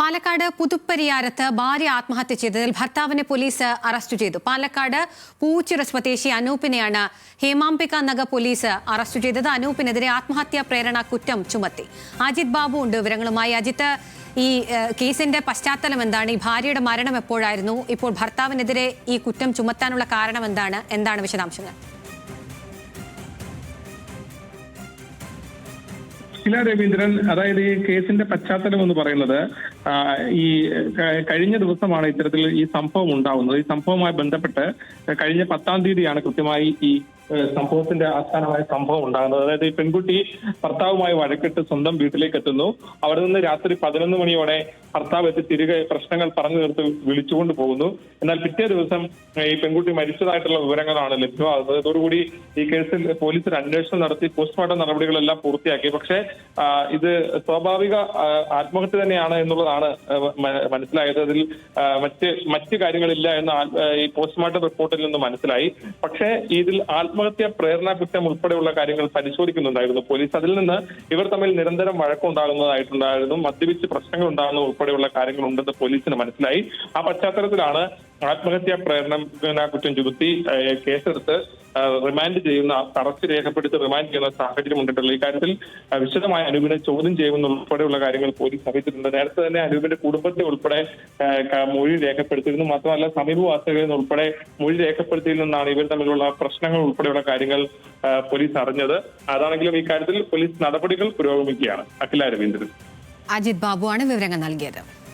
പാലക്കാട് പുതുപ്പരിയാരത്ത് ഭാര്യ ആത്മഹത്യ ചെയ്തതിൽ ഭർത്താവിനെ പോലീസ് അറസ്റ്റ് ചെയ്തു. പാലക്കാട് പൂച്ചിറ സ്വദേശി അനൂപിനെയാണ് ഹേമാംബിക നഗർ പോലീസ് അറസ്റ്റ് ചെയ്തത്. അനൂപിനെതിരെ ആത്മഹത്യാ പ്രേരണ കുറ്റം ചുമത്തി. അജിത് ബാബു ഉണ്ട് വിവരങ്ങളുമായി. അജിത്ത്, ഈ കേസിന്റെ പശ്ചാത്തലം എന്താണ്? ഈ ഭാര്യയുടെ മരണം എപ്പോഴായിരുന്നു? ഇപ്പോൾ ഭർത്താവിനെതിരെ ഈ കുറ്റം ചുമത്താനുള്ള കാരണം എന്താണ് വിശദാംശങ്ങൾ? രവീന്ദ്രൻ, അതായത് ഈ കേസിന്റെ പശ്ചാത്തലം എന്ന് പറയുന്നത് ഈ കഴിഞ്ഞ ദിവസമാണ് ഇത്തരത്തിൽ ഈ സംഭവം ഉണ്ടാവുന്നത്. ഈ സംഭവവുമായി ബന്ധപ്പെട്ട് കഴിഞ്ഞ 10-ാം തീയതിയാണ് കൃത്യമായി ഈ സംഭവത്തിന്റെ ആസ്ഥാനമായ സംഭവം ഉണ്ടാകുന്നത്. അതായത് ഈ പെൺകുട്ടി ഭർത്താവുമായി വഴക്കിട്ട് സ്വന്തം വീട്ടിലേക്ക് എത്തുന്നു. അവിടെ നിന്ന് രാത്രി 11 മണിയോടെ ഭർത്താവ് എത്തി തിരികെ പ്രശ്നങ്ങൾ പറഞ്ഞു തീർത്ത് വിളിച്ചുകൊണ്ട് പോകുന്നു. എന്നാൽ പിറ്റേ ദിവസം ഈ പെൺകുട്ടി മരിച്ചതായിട്ടുള്ള വിവരങ്ങളാണ് ലഭ്യമാകുന്നത്. ഇതോടുകൂടി ഈ കേസിൽ പോലീസ് ഒരു അന്വേഷണം നടത്തി പോസ്റ്റ്മോർട്ടം നടപടികളെല്ലാം പൂർത്തിയാക്കി. പക്ഷേ ഇത് സ്വാഭാവിക ആത്മഹത്യ തന്നെയാണ് എന്നുള്ളതാണ് മനസ്സിലായത്. അതിൽ മറ്റ് കാര്യങ്ങളില്ല എന്ന് ഈ പോസ്റ്റ്മോർട്ടം റിപ്പോർട്ടിൽ നിന്ന് മനസ്സിലായി. പക്ഷേ ഇതിൽ ആത്മഹത്യ പ്രേരണ കുറ്റം ഉൾപ്പെടെയുള്ള കാര്യങ്ങൾ പരിശോധിക്കുന്നുണ്ടായിരുന്നു പോലീസ്. അതിൽ നിന്ന് ഇവർ തമ്മിൽ നിരന്തരം വഴക്കുണ്ടാകുന്നതായിട്ടുണ്ടായിരുന്നു, മദ്യപിച്ച് പ്രശ്നങ്ങൾ ഉണ്ടാകുന്ന ഉൾപ്പെടെയുള്ള കാര്യങ്ങൾ ഉണ്ടെന്ന് പോലീസിന് മനസ്സിലായി. ആ പശ്ചാത്തലത്തിലാണ് ആത്മഹത്യാ പ്രേരണ കുറ്റം ചുമത്തി കേസെടുത്ത് റിമാൻഡ് ചെയ്യുന്ന, അറസ്റ്റ് രേഖപ്പെടുത്തി റിമാൻഡ് ചെയ്യുന്ന സാഹചര്യം ഉണ്ടായിട്ടുള്ളത്. ഇക്കാര്യത്തിൽ വിശദമായ അനൂപിനെ ചോദ്യം ചെയ്യുമെന്ന് ഉൾപ്പെടെയുള്ള കാര്യങ്ങൾ പോലീസ് അറിയിച്ചിട്ടുണ്ട്. നേരത്തെ തന്നെ അനൂപിന്റെ കുടുംബത്തെ ഉൾപ്പെടെ മൊഴി രേഖപ്പെടുത്തിയിരുന്നു. മാത്രമല്ല സമീപവാസികളിൽ നിന്ന് ഉൾപ്പെടെ മൊഴി രേഖപ്പെടുത്തിയിൽ നിന്നാണ് ഇവർ തമ്മിലുള്ള പ്രശ്നങ്ങൾ ഉൾപ്പെടെയുള്ള കാര്യങ്ങൾ പോലീസ് അറിഞ്ഞത്. അതാണെങ്കിലും ഇക്കാര്യത്തിൽ പോലീസ് നടപടികൾ പുരോഗമിക്കുകയാണ്. അഖില രവീന്ദ്രൻ. അജിത് ബാബുവാണ് വിവരങ്ങൾ നൽകിയത്.